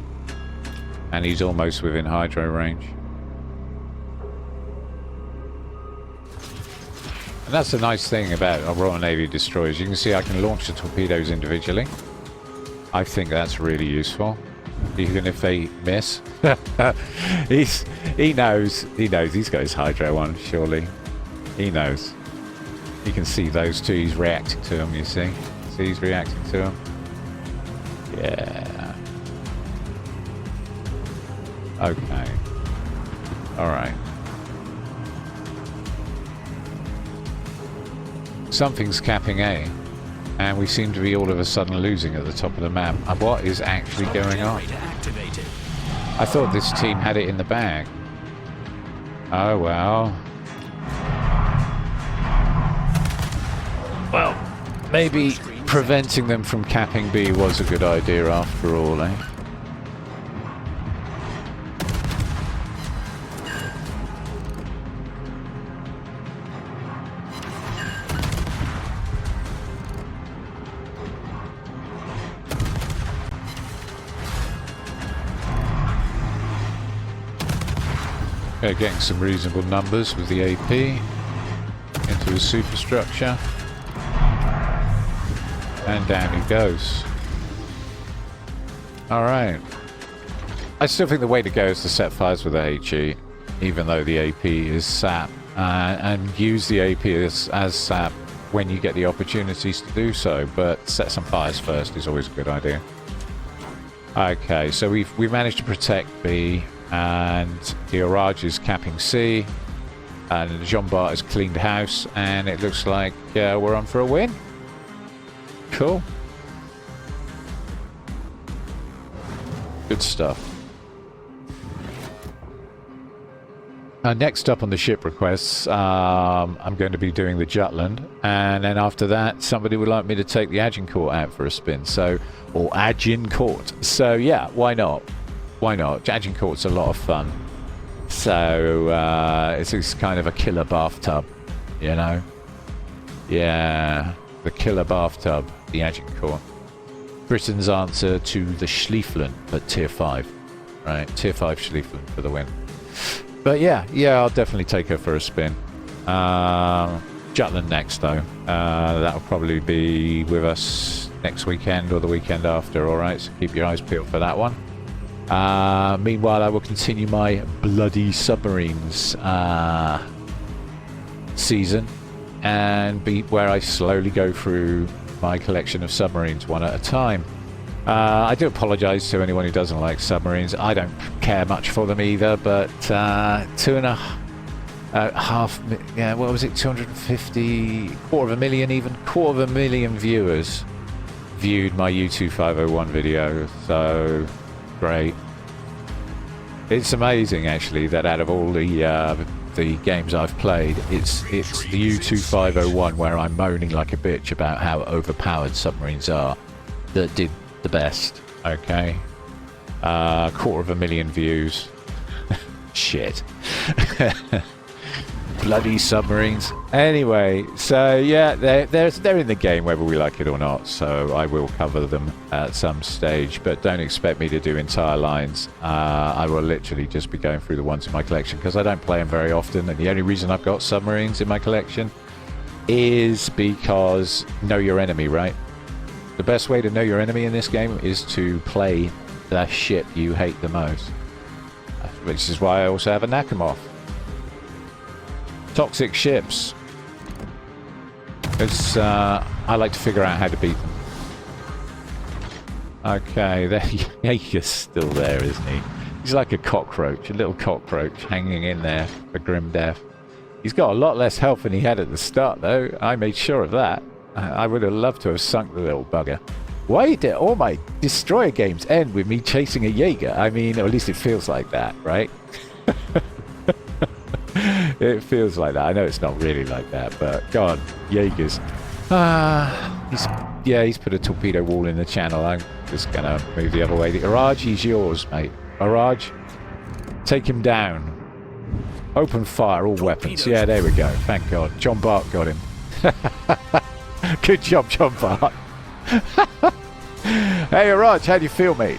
And he's almost within Hydro range. And that's the nice thing about a Royal Navy destroyers. You can see I can launch the torpedoes individually. I think that's really useful. Even if they miss. He knows he's got his Hydro on, surely. He knows. You can see those two. He's reacting to them, you see? See, he's reacting to them. Yeah. Okay. Alright. Something's capping A. And we seem to be all of a sudden losing at the top of the map. What is actually going on? I thought this team had it in the bag. Oh, well. Well, maybe preventing them from capping B was a good idea after all, eh? Okay, getting some reasonable numbers with the AP into the superstructure. And down he goes. Alright. I still think the way to go is to set fires with the HE, even though the AP is SAP, and use the AP as SAP when you get the opportunities to do so, but set some fires first is always a good idea. Okay, so we've managed to protect B, and the Orage is capping C. And Jean Bart has cleaned house, and it looks like we're on for a win. Cool. Good stuff. Next up on the ship requests, I'm going to be doing the Jutland, and then after that, somebody would like me to take the Agincourt out for a spin. So, or Agincourt. So yeah, why not? Why not? Agincourt's a lot of fun. So it's kind of a killer bathtub, you know. Yeah, the killer bathtub, the Agincourt. Britain's answer to the Schliefflin at Tier 5, right? Tier 5 Schliefflin for the win. But yeah, I'll definitely take her for a spin. Jutland next, though. That'll probably be with us next weekend or the weekend after, alright? So keep your eyes peeled for that one. Meanwhile, I will continue my Bloody Submarines season and be where I slowly go through my collection of submarines one at a time. I do apologise to anyone who doesn't like submarines. I don't care much for them either, but 2.5, yeah, what was it, 250, quarter of a million even, quarter of a million viewers viewed my U2501 video, so great. It's amazing actually that out of all the games I've played, it's the U2501 where I'm moaning like a bitch about how overpowered submarines are that did the best. Okay, quarter of a million views. Shit. Bloody submarines. Anyway, so yeah, they're in the game whether we like it or not, so I will cover them at some stage, but don't expect me to do entire lines. I will literally just be going through the ones in my collection because I don't play them very often, and the only reason I've got submarines in my collection is because know your enemy, right? The best way to know your enemy in this game is to play the ship you hate the most, which is why I also have a Nakamov. Toxic ships. It's I like to figure out how to beat them. Okay, there Jaeger's still there, isn't he? He's like a cockroach, a little cockroach hanging in there for grim death. He's got a lot less health than he had at the start, though. I made sure of that. I would have loved to have sunk the little bugger. Why did all my destroyer games end with me chasing a Jaeger? I mean, or at least it feels like that, right? It feels like that. I know it's not really like that, but God, Jaegers. He's put a torpedo wall in the channel. I'm just gonna move the other way. Araj, he's yours, mate. Araj, take him down. Open fire, all weapons. Yeah, there we go. Thank God. John Bart got him. Good job, John Bart. Hey, Araj, how do you feel, mate?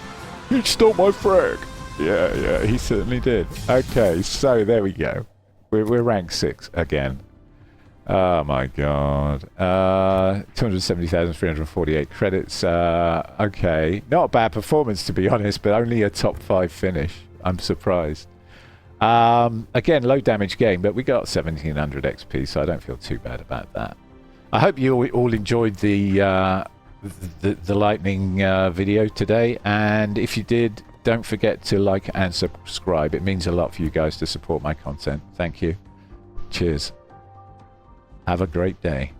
You stole my frag. Yeah, he certainly did. Okay, so there we go. We're rank 6 again. Oh my God. 270,348 credits. Okay. Not a bad performance, to be honest, but only a top 5 finish. I'm surprised. Again, low damage game, but we got 1700 XP, so I don't feel too bad about that. I hope you all enjoyed the lightning video today, and if you did, don't forget to like and subscribe. It means a lot for you guys to support my content. Thank you. Cheers. Have a great day.